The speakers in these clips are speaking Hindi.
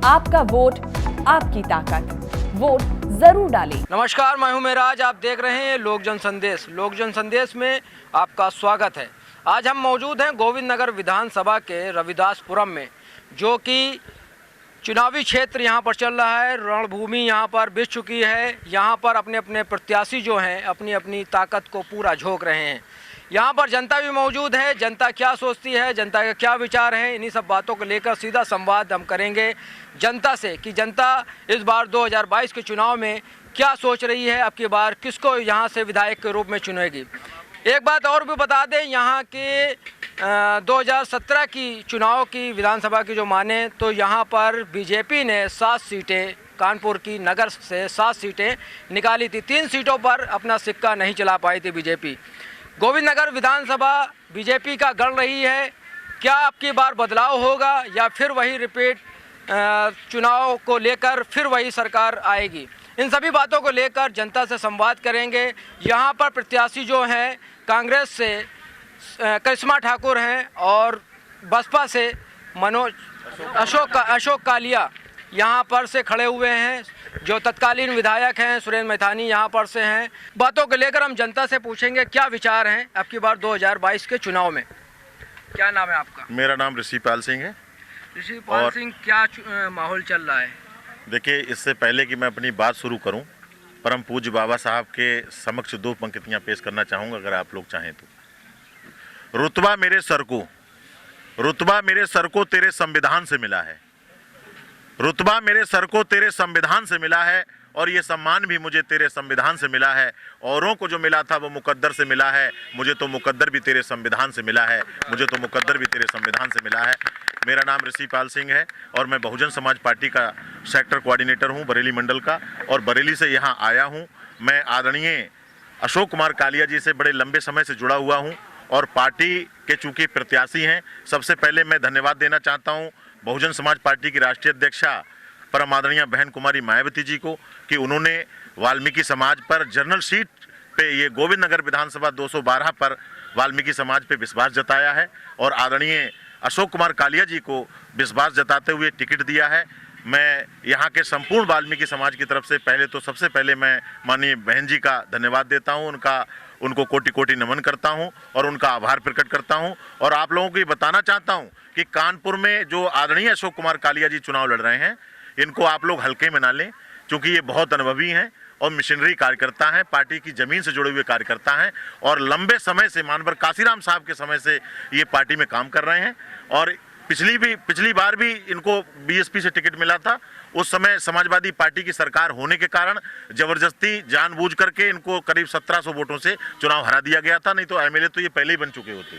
आपका वोट आपकी ताकत, वोट जरूर डालें। नमस्कार, मैं हूं मेराज। आप देख रहे हैं लोक जन संदेश। लोक जन संदेश में आपका स्वागत है। आज हम मौजूद हैं गोविंद नगर विधानसभा के रविदासपुरम में, जो कि चुनावी क्षेत्र यहाँ पर चल रहा है। रणभूमि यहाँ पर बिछ चुकी है। यहाँ पर अपने अपने प्रत्याशी जो हैं अपनी अपनी ताकत को पूरा झोंक रहे हैं। यहाँ पर जनता भी मौजूद है। जनता क्या सोचती है, जनता के क्या विचार हैं, इन्हीं सब बातों को लेकर सीधा संवाद हम करेंगे जनता से कि जनता इस बार 2022 के चुनाव में क्या सोच रही है, अब की बार किसको यहाँ से विधायक के रूप में चुनेगी। एक बात और भी बता दें, यहाँ के 2017 की चुनाव की विधानसभा की जो माने तो यहाँ पर बीजेपी ने 7 सीटें, कानपुर की नगर से 7 सीटें निकाली थी। 3 सीटों पर अपना सिक्का नहीं चला पाई थी बीजेपी। गोविंद नगर विधानसभा बीजेपी का गढ़ रही है। क्या अब की बार बदलाव होगा या फिर वही रिपीट चुनाव को लेकर फिर वही सरकार आएगी, इन सभी बातों को लेकर जनता से संवाद करेंगे। यहाँ पर प्रत्याशी जो हैं कांग्रेस से करिश्मा ठाकुर हैं और बसपा से अशोक कालिया यहाँ पर से खड़े हुए हैं। जो तत्कालीन विधायक हैं सुरेंद्र मैथानी यहाँ पर से हैं। बातों को लेकर हम जनता से पूछेंगे क्या विचार हैं अब की बार 2022 के चुनाव में। क्या नाम है आपका? मेरा नाम ऋषिपाल सिंह है। ऋषिपाल सिंह, क्या माहौल चल रहा है? देखिए, इससे पहले कि मैं अपनी बात शुरू करूं, परम पूज्य बाबा साहब के समक्ष 2 पंक्तियां पेश करना चाहूँगा, अगर आप लोग चाहें तो। रुतबा मेरे सर को तेरे संविधान से मिला है। रुतबा मेरे सर को तेरे संविधान से मिला है और ये सम्मान भी मुझे तेरे संविधान से मिला है। औरों को जो मिला था वो मुकद्दर से मिला है, मुझे तो मुकद्दर भी तेरे संविधान से मिला है। मुझे तो मुकद्दर भी तेरे संविधान से मिला है। मेरा नाम ऋषिपाल सिंह है और मैं बहुजन समाज पार्टी का सेक्टर कोऑर्डिनेटर हूं, बरेली मंडल का, और बरेली से यहां आया हूं। मैं आदरणीय अशोक कुमार कालिया जी से बड़े लंबे समय से जुड़ा हुआ हूं और पार्टी के चूँकि प्रत्याशी हैं, सबसे पहले मैं धन्यवाद देना चाहता हूँ बहुजन समाज पार्टी की राष्ट्रीय अध्यक्षा परम आदरणीय बहन कुमारी मायावती जी को कि उन्होंने वाल्मीकि समाज पर जनरल सीट पे, ये गोविंद नगर विधानसभा 212 पर वाल्मीकि समाज पे विश्वास जताया है और आदरणीय अशोक कुमार कालिया जी को विश्वास जताते हुए टिकट दिया है। मैं यहाँ के संपूर्ण वाल्मीकि समाज की तरफ से सबसे पहले मैं माननीय बहन जी का धन्यवाद देता हूँ, उनको कोटि कोटि नमन करता हूँ और उनका आभार प्रकट करता हूँ। और आप लोगों को ये बताना चाहता हूँ कि कानपुर में जो आदरणीय अशोक कुमार कालिया जी चुनाव लड़ रहे हैं, इनको आप लोग हल्के में ना लें, क्योंकि ये बहुत अनुभवी हैं और मिशनरी कार्यकर्ता हैं, पार्टी की ज़मीन से जुड़े हुए कार्यकर्ता हैं और लंबे समय से मानवर काशीराम साहब के समय से ये पार्टी में काम कर रहे हैं। और पिछली बार भी इनको बीएसपी से टिकट मिला था। उस समय समाजवादी पार्टी की सरकार होने के कारण जबरदस्ती जानबूझ करके इनको करीब 1700 वोटों से चुनाव हरा दिया गया था, नहीं तो एमएलए तो ये पहले ही बन चुके होते।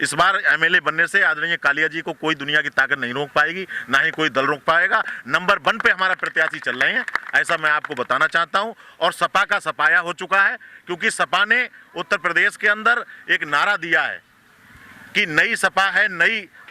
इस बार एमएलए बनने से आदरणीय कालिया जी को कोई दुनिया की ताकत नहीं रोक पाएगी, ना ही कोई दल रोक पाएगा। नंबर 1 पे हमारा प्रत्याशी चल रहे हैं, ऐसा मैं आपको बताना चाहता हूं। और सपा का सपाया हो चुका है, क्योंकि सपा ने उत्तर प्रदेश के अंदर एक नारा दिया है कि नई सपा है,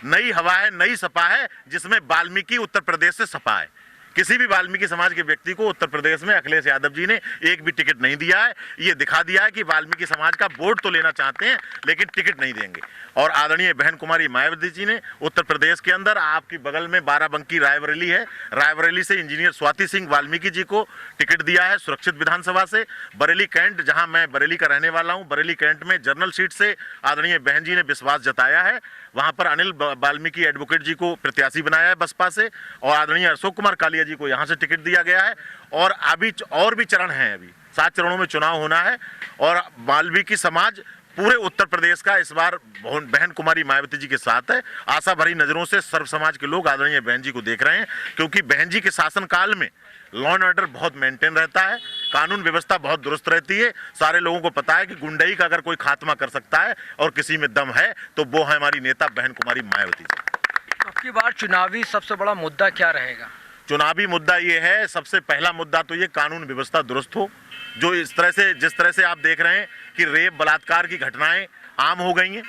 नई हवा है, नई सपा है, जिसमें वाल्मीकि उत्तर प्रदेश से सपा है। किसी भी वाल्मीकि समाज के व्यक्ति को उत्तर प्रदेश में अखिलेश यादव जी ने एक भी टिकट नहीं दिया है। ये दिखा दिया है कि वाल्मीकि समाज का वोट तो लेना चाहते हैं लेकिन टिकट नहीं देंगे। और आदरणीय बहन कुमारी मायावती जी ने उत्तर प्रदेश के अंदर आपकी बगल में बाराबंकी रायबरेली है, रायबरेली से इंजीनियर स्वाति सिंह वाल्मीकि जी को टिकट दिया है सुरक्षित विधानसभा से। बरेली कैंट, जहाँ मैं बरेली का रहने वाला हूँ, बरेली कैंट में जनरल सीट से आदरणीय बहन जी ने विश्वास जताया है। वहाँ पर अनिल वाल्मीकि एडवोकेट जी को प्रत्याशी बनाया है बसपा से और आदरणीय अशोक कुमार कालिया जी को यहाँ से टिकट दिया गया है। और अभी और भी चरण हैं, अभी 7 चरणों में चुनाव होना है और वाल्मीकि समाज पूरे उत्तर प्रदेश का इस बार बहन कुमारी मायावती जी के साथ है। आशा भरी नजरों से सर्व समाज के लोग आदरणीय बहन जी को देख रहे हैं, क्योंकि बहन जी के शासनकाल में लॉ एंड ऑर्डर बहुत मेंटेन रहता है, कानून व्यवस्था बहुत दुरुस्त रहती है। सारे लोगों को पता है कि गुंडई का अगर कोई खात्मा कर सकता है और किसी में दम है तो वो है हमारी नेता बहन कुमारी मायावती जी। अब की बार चुनावी सबसे बड़ा मुद्दा क्या रहेगा? चुनावी मुद्दा ये है, सबसे पहला मुद्दा तो ये कानून व्यवस्था दुरुस्त हो। जो जिस तरह से आप देख रहे हैं कि रेप बलात्कार की घटनाएं आम हो गई हैं,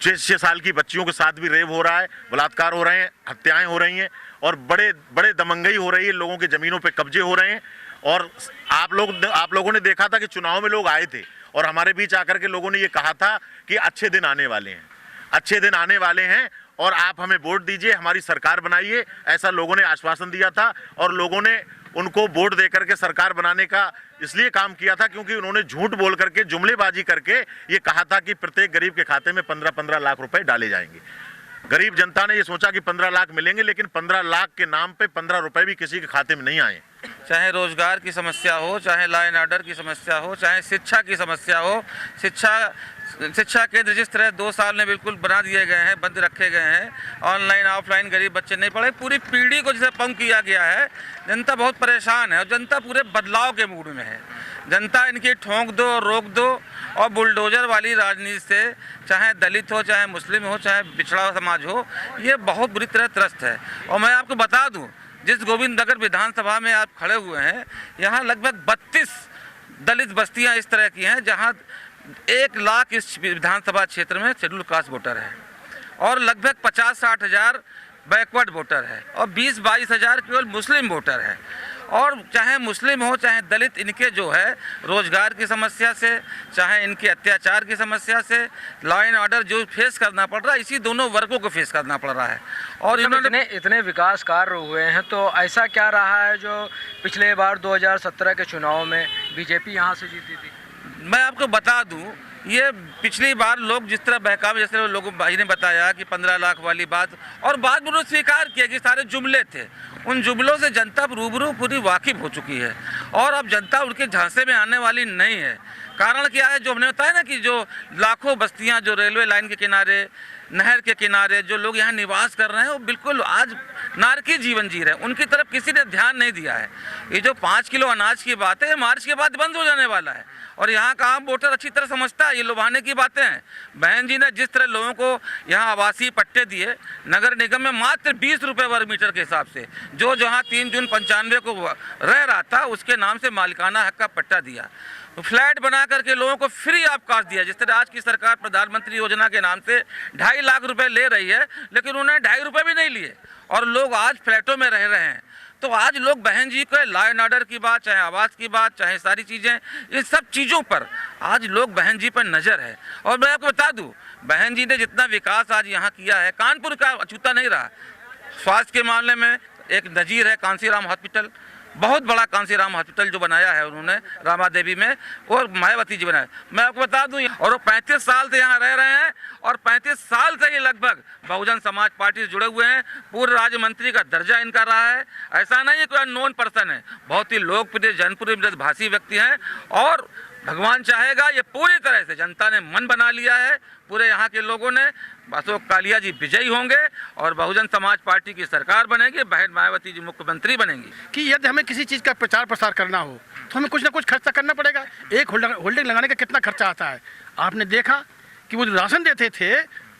6 साल की बच्चियों के साथ भी रेप हो रहा है, बलात्कार हो रहे हैं, हत्याएं हो रही हैं और बड़े दमंगई हो रही है, लोगों के जमीनों पे कब्जे हो रहे हैं। और आप लोगों ने देखा था कि चुनाव में लोग आए थे और हमारे बीच आकर के लोगों ने ये कहा था कि अच्छे दिन आने वाले हैं, अच्छे दिन आने वाले हैं और आप हमें वोट दीजिए, हमारी सरकार बनाइए, ऐसा लोगों ने आश्वासन दिया था। और लोगों ने उनको वोट दे करके सरकार बनाने का इसलिए काम किया था क्योंकि उन्होंने झूठ बोल करके, जुमलेबाजी करके ये कहा था कि प्रत्येक गरीब के खाते में 15-15 लाख रुपए डाले जाएंगे। गरीब जनता ने ये सोचा कि 15 लाख मिलेंगे, लेकिन 15 लाख के नाम पे 15 रुपए भी किसी के खाते में नहीं आए। चाहे रोजगार की समस्या हो, चाहे लॉ एंड ऑर्डर की समस्या हो, चाहे शिक्षा की समस्या हो, शिक्षा केंद्र जिस तरह 2 साल में बिल्कुल बना दिए गए हैं, बंद रखे गए हैं, ऑनलाइन ऑफलाइन गरीब बच्चे नहीं पढ़े, पूरी पीढ़ी को जिसे पंग किया गया है। जनता बहुत परेशान है और जनता पूरे बदलाव के मूड में है। जनता इनकी ठोंक दो, रोक दो और बुलडोजर वाली राजनीति से, चाहे दलित हो, चाहे मुस्लिम हो, चाहे पिछड़ा समाज हो, ये बहुत बुरी तरह त्रस्त है। और मैं आपको बता दूं, जिस गोविंद नगर विधानसभा में आप खड़े हुए हैं, यहाँ लगभग 32 दलित बस्तियाँ इस तरह की हैं जहाँ 1 लाख इस विधानसभा क्षेत्र में शेड्यूल कास्ट वोटर है और लगभग 50-60 हज़ार बैकवर्ड वोटर है और 20-22 हज़ार केवल मुस्लिम वोटर है। और चाहे मुस्लिम हो चाहे दलित, इनके जो है रोजगार की समस्या से, चाहे इनके अत्याचार की समस्या से, लॉ एंड ऑर्डर जो फेस करना पड़ रहा है, इसी दोनों वर्गों को फेस करना पड़ रहा है। और इन्होंने इतने विकास कार्य हुए हैं, तो ऐसा क्या रहा है जो पिछले बार 2017 के चुनाव में बीजेपी यहाँ से जीती थी? मैं आपको बता दूं, ये पिछली बार लोग जिस तरह बहकावे, जैसे लोगों भाई ने बताया कि 15 लाख वाली बात, और बाद में उन्होंने स्वीकार किया कि सारे जुमले थे। उन जुमलों से जनता रूबरू पूरी वाकिफ हो चुकी है और अब जनता उनके झांसे में आने वाली नहीं है। कारण क्या है, जो हमने बताया ना कि जो लाखों बस्तियां जो रेलवे लाइन के किनारे, नहर के किनारे जो लोग यहाँ निवास कर रहे हैं, वो बिल्कुल आज नारकी जीवन जी रहे हैं। उनकी तरफ किसी ने ध्यान नहीं दिया है। ये जो 5 किलो अनाज की बात है, मार्च के बाद बंद हो जाने वाला है और यहाँ का आम वोटर अच्छी तरह समझता है, ये लुभाने की बातें हैं। बहन जी ने जिस तरह लोगों को यहाँ आवासीय पट्टे दिए, नगर निगम में मात्र 20 रुपये वर्ग मीटर के हिसाब से, जो जहाँ 3 जून 95 को रह रहा था उसके नाम से मालिकाना हक का पट्टा दिया। फ्लैट बना करके लोगों को फ्री अवकाश दिया। जिस तरह आज की सरकार प्रधानमंत्री योजना के नाम से 2.5 लाख रुपए ले रही है, लेकिन उन्होंने 2.5 रुपए भी नहीं लिए और लोग आज फ्लैटों में रह रहे हैं। तो आज लोग बहन जी को लॉ एंड ऑर्डर की बात, चाहे आवास की बात, चाहे सारी चीज़ें, इन सब चीज़ों पर आज लोग बहन जी पर नज़र है। और मैं आपको बता दूं, बहन जी ने जितना विकास आज यहाँ किया है, कानपुर का अछूता नहीं रहा। स्वास्थ्य के मामले में एक नज़ीर है कांसीराम हॉस्पिटल, बहुत बड़ा कांसीराम हॉस्पिटल जो बनाया है उन्होंने रामा देवी में, और मायावती जी बनाया। मैं आपको बता दूं, और वो 35 साल से यहाँ रह रहे हैं और 35 साल से ये लगभग बहुजन समाज पार्टी से जुड़े हुए हैं। पूर्व राज्य मंत्री का दर्जा इनका रहा है। ऐसा नहीं है कोई अननोन पर्सन है, बहुत ही लोकप्रिय, जनप्रिय, भाषी व्यक्ति हैं। और भगवान चाहेगा ये पूरी तरह से जनता ने मन बना लिया है, पूरे यहाँ के लोगों ने। अशोक कालिया जी विजयी होंगे और बहुजन समाज पार्टी की सरकार बनेगी, बहन मायावती जी मुख्यमंत्री बनेंगी। कि यदि हमें किसी चीज़ का प्रचार प्रसार करना हो तो हमें कुछ ना कुछ खर्चा करना पड़ेगा। एक होल्डिंग लगाने का कितना खर्चा आता है? आपने देखा कि वो जो राशन देते थे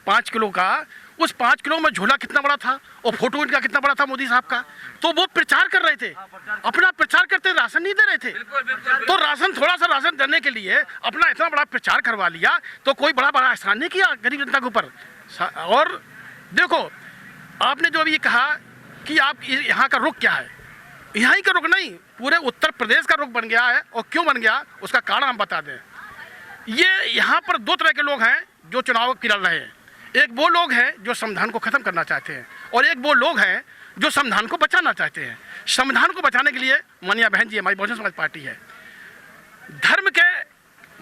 5 किलो का, उस 5 किलो में झोला कितना बड़ा था और फोटो इनका कितना बड़ा था मोदी साहब का। तो वो प्रचार कर रहे थे, अपना प्रचार करते, राशन नहीं दे रहे थे। तो राशन, थोड़ा सा राशन देने के लिए अपना इतना बड़ा प्रचार करवा लिया, तो कोई बड़ा एहसान नहीं किया गरीब जनता के ऊपर। और देखो, आपने जो अभी कहा कि आप यहाँ का रुख क्या है, यहाँ ही का रुख नहीं, पूरे उत्तर प्रदेश का रुख बन गया है। और क्यों बन गया उसका कारण हम बता दें। ये यहाँ पर 2 तरह के लोग हैं जो चुनाव लड़ रहे हैं। एक वो लोग हैं जो संविधान को खत्म करना चाहते हैं और एक वो लोग हैं जो संविधान को बचाना चाहते हैं। संविधान को बचाने के लिए माननीय बहन जी हमारी बहुजन समाज पार्टी है। धर्म के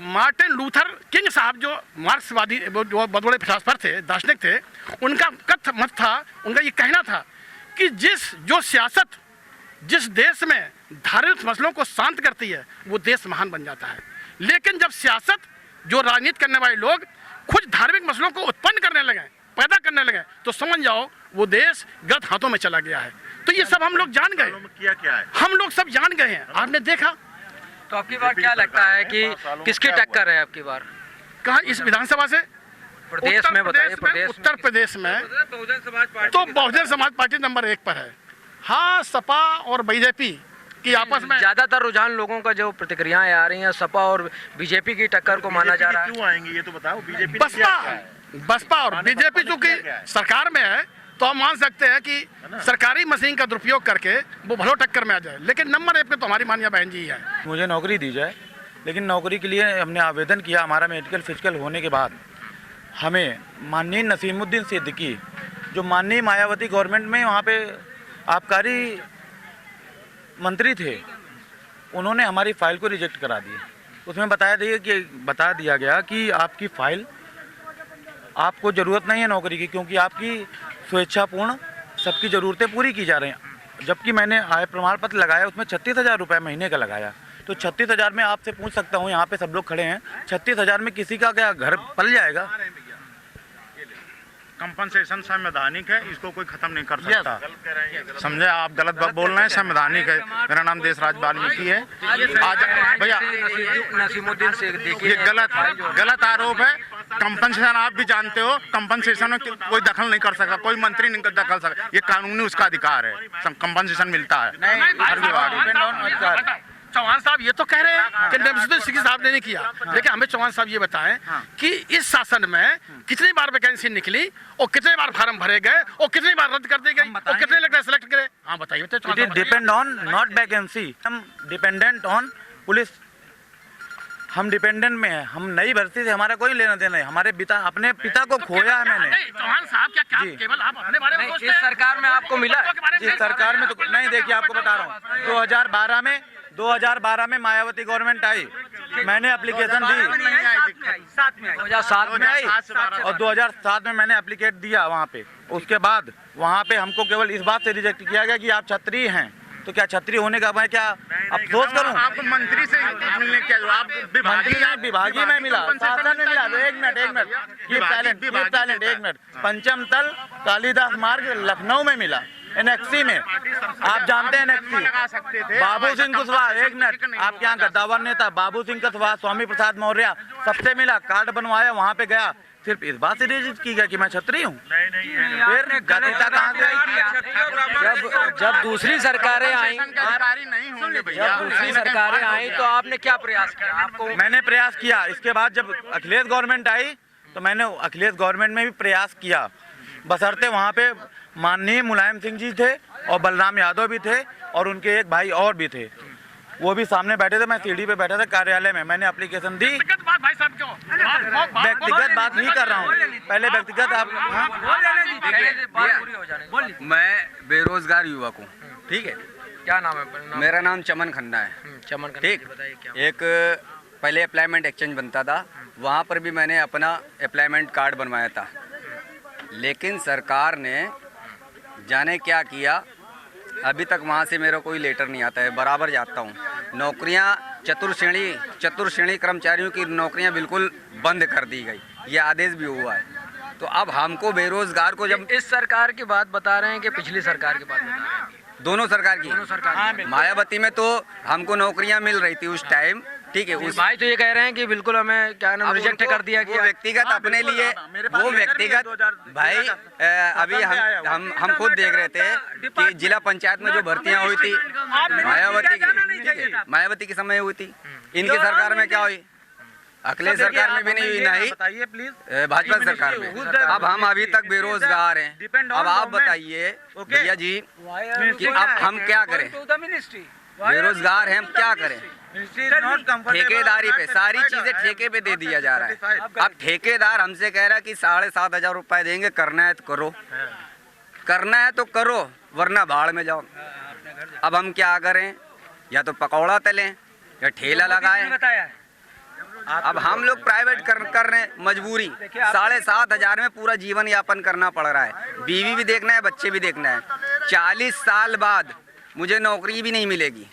मार्टिन लूथर किंग साहब जो मार्क्सवादी, जो बहुत बड़े फिलासफर थे, दार्शनिक थे, उनका कथन मत था, उनका ये कहना था कि जो सियासत जिस देश में धार्मिक मसलों को शांत करती है वो देश महान बन जाता है। लेकिन जब सियासत, जो राजनीति करने वाले लोग खुद धार्मिक मसलों को उत्पन्न करने लगे, पैदा करने लगे, तो समझ जाओ वो देश गलत हाथों में चला गया है। तो ये सब हम लोग जान गए, किया क्या है, हम लोग सब जान गए हैं। आपने देखा। तो आपकी बार क्या लगता है कि किसकी टक्कर है आपकी बार? कहा इस विधानसभा से? प्रदेश में बताइए। उत्तर प्रदेश में तो बहुजन समाज पार्टी नंबर 1 पर है। हाँ, सपा और बीजेपी की आपस में ज्यादातर रुझान लोगों का जो प्रतिक्रियाएं आ रही हैं, सपा और बीजेपी की टक्कर को माना जा रहा है। क्यों आएंगी ये तो बताओ। बीजेपी, बसपा और बीजेपी चूंकि सरकार में है तो हम मान सकते हैं कि सरकारी मशीन का दुरुपयोग करके वो भलो टक्कर में आ जाए। लेकिन नंबर 1 पे तो हमारी माननीय बहन जी है। मुझे नौकरी दी जाए, लेकिन नौकरी के लिए हमने आवेदन किया। हमारा मेडिकल फिजिकल होने के बाद हमें माननीय नसीमुद्दीन सिद्दीकी जो माननीय मायावती गवर्नमेंट में वहाँ पे आबकारी मंत्री थे, उन्होंने हमारी फाइल को रिजेक्ट करा दी। उसमें बता दिया गया कि आपकी फाइल, आपको ज़रूरत नहीं है नौकरी की, क्योंकि आपकी स्वेच्छापूर्ण सबकी ज़रूरतें पूरी की जा रही हैं। जबकि मैंने आय प्रमाण पत्र लगाया, उसमें 36,000 रुपये महीने का लगाया। तो 36,000 में आपसे पूछ सकता हूँ, यहाँ पे सब लोग खड़े हैं, 36,000 में किसी का क्या घर पल जाएगा? कंपनसेशन संवैधानिक है, इसको कोई खत्म नहीं कर सकता। समझे, आप गलत बोल रहे हैं। संवैधानिक है। मेरा नाम देशराज वाल्मीकि है। आज भैया नसीमुद्दीन शेख, देखिए ये गलत आरोप है। कंपनसेशन आप भी जानते हो, कंपनसेशन में कोई दखल नहीं कर सकता, कोई मंत्री नहीं दखल कर सकता। ये कानूनी उसका अधिकार है, कंपनसेशन मिलता है हर विभाग। चौहान साहब ये तो कह रहे हैं कि नसीमुद्दीन सिद्दीकी साहब ने नहीं किया, लेकिन हमें चौहान साहब ये बताएं कि इस शासन में कितनी बार वैकेंसी निकली और कितने बार फार्म भरे गए और कितनी बार रद्द कर दी गई और कितने लगता सेलेक्ट करे? हाँ बताइए। It is depend on not vacancy. हम डिपेंडेंट ऑन पुलिस, हम डिपेंडेंट में है। हम नई भर्ती से हमारा कोई लेना देना है। हमारे अपने पिता को खोया है मैंने। चौहान साहब क्या केवल आप अपने बारे में सोचते हैं? इस सरकार में आपको मिला? इस सरकार में तो नहीं। देखिए, आपको बता रहा हूँ, 2012 में मायावती गवर्नमेंट आई, मैंने एप्लीकेशन दी, 2007 में आई और 2007 में मैंने एप्लीकेट दिया वहाँ पे। उसके बाद वहाँ पे हमको केवल इस बात से रिजेक्ट किया गया कि आप छत्री हैं। तो क्या छत्री होने का मैं क्या अफसोस करूं? आपको मंत्री से मिलने क्या, आप विभागीय में मिला, शासन में मिला। एक मिनट, पंचम तल कालिदास मार्ग लखनऊ में मिला, एनएक्सी में। आप जानते हैं एनएक्सी, बाबू सिंह कुशवाहा, एक मिनट, आपके यहाँ गद्दावर नेता बाबू सिंह कुशवाहा, स्वामी प्रसाद मौर्य, सबसे मिला, कार्ड बनवाया, वहाँ पे गया। सिर्फ इस बात से रिजेक्ट की गया कि मैं छत्री हूँ। फिर गलता कहाँ से आई? जब दूसरी सरकारें आई, नहीं होंगे भैया। जब दूसरी सरकारें आई तो आपने क्या प्रयास किया? आपको मैंने प्रयास किया। इसके बाद जब अखिलेश गवर्नमेंट आई तो मैंने अखिलेश गवर्नमेंट में भी प्रयास किया, बशर्ते वहाँ पे माननीय मुलायम सिंह जी थे और बलराम यादव भी थे और उनके एक भाई और भी थे, वो भी सामने बैठे थे। मैं सीढ़ी पे बैठा था कार्यालय में, मैंने एप्लीकेशन दी। व्यक्तिगत बात नहीं कर रहा हूँ, पहले व्यक्तिगत आप। मैं बेरोजगार युवक हूँ, ठीक है। क्या नाम है? मेरा नाम चमन खन्ना है। चमन खन्ना, ठीक। बताइए क्या? एक पहले एम्प्लॉयमेंट एक्सचेंज बनता था, वहाँ पर भी मैंने अपना एम्प्लॉयमेंट कार्ड बनवाया था, लेकिन सरकार ने जाने क्या किया, अभी तक वहाँ से मेरा कोई लेटर नहीं आता है। बराबर जाता हूँ, नौकरियाँ चतुर्श्रेणी कर्मचारियों की नौकरियाँ बिल्कुल बंद कर दी गई, ये आदेश भी हुआ है। तो अब हमको बेरोजगार को, जब इस सरकार की बात बता रहे हैं कि पिछली सरकार की बात बता रहे हैं? दोनों सरकार की। मायावती में तो हमको नौकरियाँ मिल रही थी उस टाइम, ठीक है। उस भाई तो ये कह रहे हैं कि बिल्कुल हमें क्या नाम रिजेक्ट कर दिया गया। व्यक्तिगत अपने लिए, वो व्यक्तिगत भाई, अभी हम खुद देख रहे थे कि जिला पंचायत में जो भर्तियां हुई थी मायावती के समय हुई थी, इनकी सरकार में क्या हुई? अखिलेश सरकार में भी नहीं हुई, नहीं बताइए प्लीज, भाजपा सरकार में। अब हम अभी तक बेरोजगार हैं। अब आप बताइए भैया जी कि अब हम क्या करें? बेरोजगार हैं, हम क्या करें? ठेकेदारी पे सारी चीजें ठेके पे दे दिया जा रहा है। अब ठेकेदार हमसे कह रहा है कि 7,500 रुपए देंगे, करना है तो करो, करना है तो करो, वरना भाड़ में जाओ। अब हम क्या करें? या तो पकौड़ा तलें या ठेला लगाएं। अब हम लोग प्राइवेट कर रहे हैं, मजबूरी। 7,500 में पूरा जीवन यापन करना पड़ रहा है, बीवी भी देखना है, बच्चे भी देखना है। 40 साल बाद मुझे नौकरी भी नहीं मिलेगी।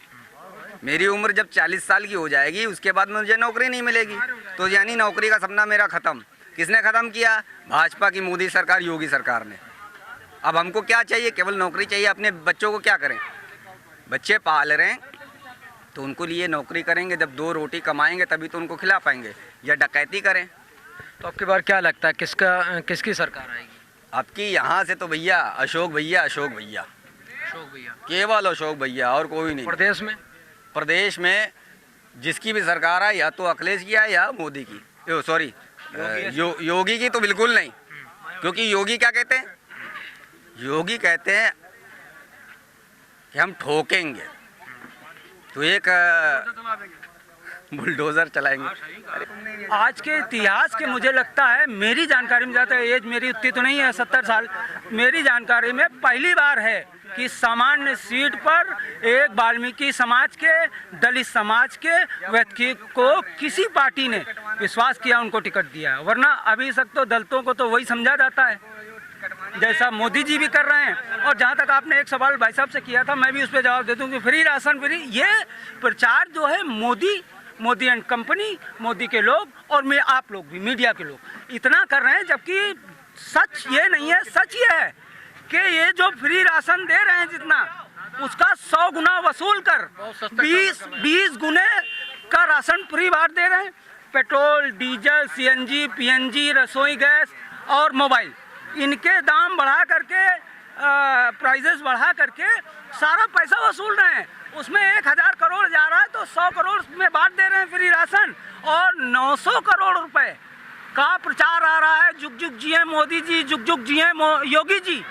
मेरी उम्र जब 40 साल की हो जाएगी, उसके बाद मुझे नौकरी नहीं मिलेगी, तो यानी नौकरी का सपना मेरा खत्म। किसने खत्म किया? भाजपा की मोदी सरकार, योगी सरकार ने। अब हमको क्या चाहिए? केवल नौकरी चाहिए। अपने बच्चों को क्या करें? बच्चे पाल रहे हैं तो उनको लिए नौकरी करेंगे, जब 2 रोटी कमाएंगे तभी तो उनको खिला पाएंगे, या डकैती करें। तो आपकी बार क्या लगता है किसकी सरकार आएगी? आपकी यहाँ से तो भैया अशोक भैया, केवल अशोक भैया, और कोई नहीं। प्रदेश में जिसकी भी सरकार है, या तो अखिलेश की है या मोदी की, सॉरी योगी की तो बिल्कुल नहीं। क्योंकि योगी क्या कहते हैं? योगी कहते हैं कि हम ठोकेंगे। तो एक बुलडोजर चलाएंगे। आज के इतिहास के मुझे लगता है, मेरी जानकारी में ज़्यादा एज मेरी उतनी तो नहीं है, 70 साल, मेरी जानकारी में पहली बार है कि सामान्य सीट पर एक वाल्मीकि समाज के, दलित समाज के व्यक्ति को किसी पार्टी ने विश्वास किया, उनको टिकट दिया। वरना अभी तक तो दलितों को तो वही समझा जाता है जैसा मोदी जी भी कर रहे हैं। और जहाँ तक आपने एक सवाल भाई साहब से किया था, मैं भी उस पर जवाब दे दूँ कि फ्री राशन फ्री, ये प्रचार जो है मोदी एंड कंपनी, मोदी के लोग और आप लोग भी, मीडिया के लोग इतना कर रहे हैं, जबकि सच ये नहीं है। सच ये है कि ये जो फ्री राशन दे रहे हैं जितना, उसका 100 गुना वसूल कर 20 गुने का राशन फ्री बार दे रहे हैं। पेट्रोल, डीजल, CNG, PNG, रसोई गैस और मोबाइल, इनके दाम बढ़ा करके, प्राइजेस बढ़ा करके सारा पैसा वसूल रहे हैं। उसमें 1000 करोड़ जा रहा है तो 100 करोड़ में बांट दे रहे हैं फ्री राशन, और 900 करोड़ रुपए का प्रचार आ रहा है, जुग जुग जिए मोदी जी, जुग जुग जिए योगी जी,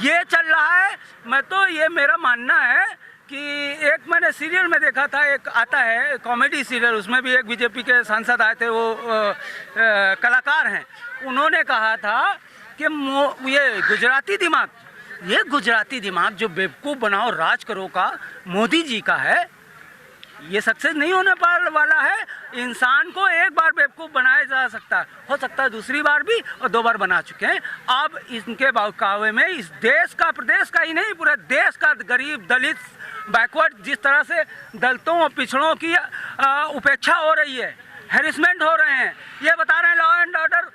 ये चल रहा है। मैं तो ये मेरा मानना है कि एक मैंने सीरियल में देखा था, एक आता है कॉमेडी सीरियल, उसमें भी एक बीजेपी के सांसद आए थे, वो कलाकार हैं, उन्होंने कहा था कि ये गुजराती दिमाग जो बेवकूफ़ बनाओ राज करो का मोदी जी का है, ये सक्सेस नहीं होने वाला है। इंसान को एक बार बेवकूफ़ बनाया जा सकता है, हो सकता है दूसरी बार भी, और 2 बार बना चुके हैं। अब इनके बहकावे में इस देश का, प्रदेश का ही नहीं, पूरे देश का गरीब, दलित, बैकवर्ड, जिस तरह से दलितों और पिछड़ों की उपेक्षा हो रही है, हैरेसमेंट हो रहे हैं, ये बता रहे हैं लॉ एंड ऑर्डर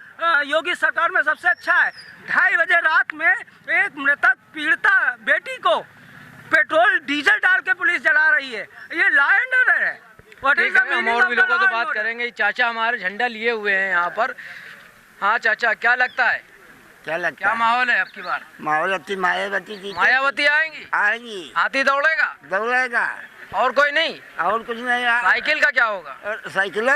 योगी सरकार में सबसे अच्छा है। 2:30 बजे रात में एक मृतक पीड़िता बेटी को पेट्रोल डीजल डाल के पुलिस जला रही है, ये लॉ एंड ऑर्डर है। ठीक है, हम और भी लोगों से बात करेंगे। चाचा हमारे झंडा लिए हुए हैं यहाँ पर। हाँ चाचा, क्या लगता है, क्या माहौल है अब की बार? माहौल अब की मायावती जी, मायावती आएंगी? हाथी दौड़ेगा? और कोई नहीं? और कुछ नहीं। साइकिल का क्या होगा? साइकिल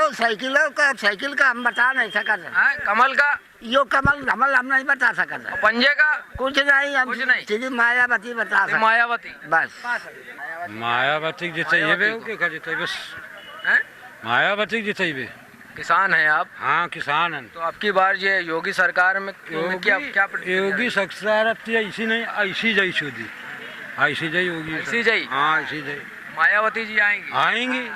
का हम बता नहीं सकते। कमल का? यो कमल हम नहीं बता सकते। पंजे का? कुछ नहीं, हम सीधी मायावती बता सकते। मायावती बस। मायावती जिते बस मायावती जिते। किसान हैं आप? हाँ किसान हैं। तो अब की बार ये योगी सरकार में क्या योगी सरकार ऐसी नहीं, ऐसी जई योगी, ऐसी जई? हाँ ऐसी जई। मायावती जी आएंगी?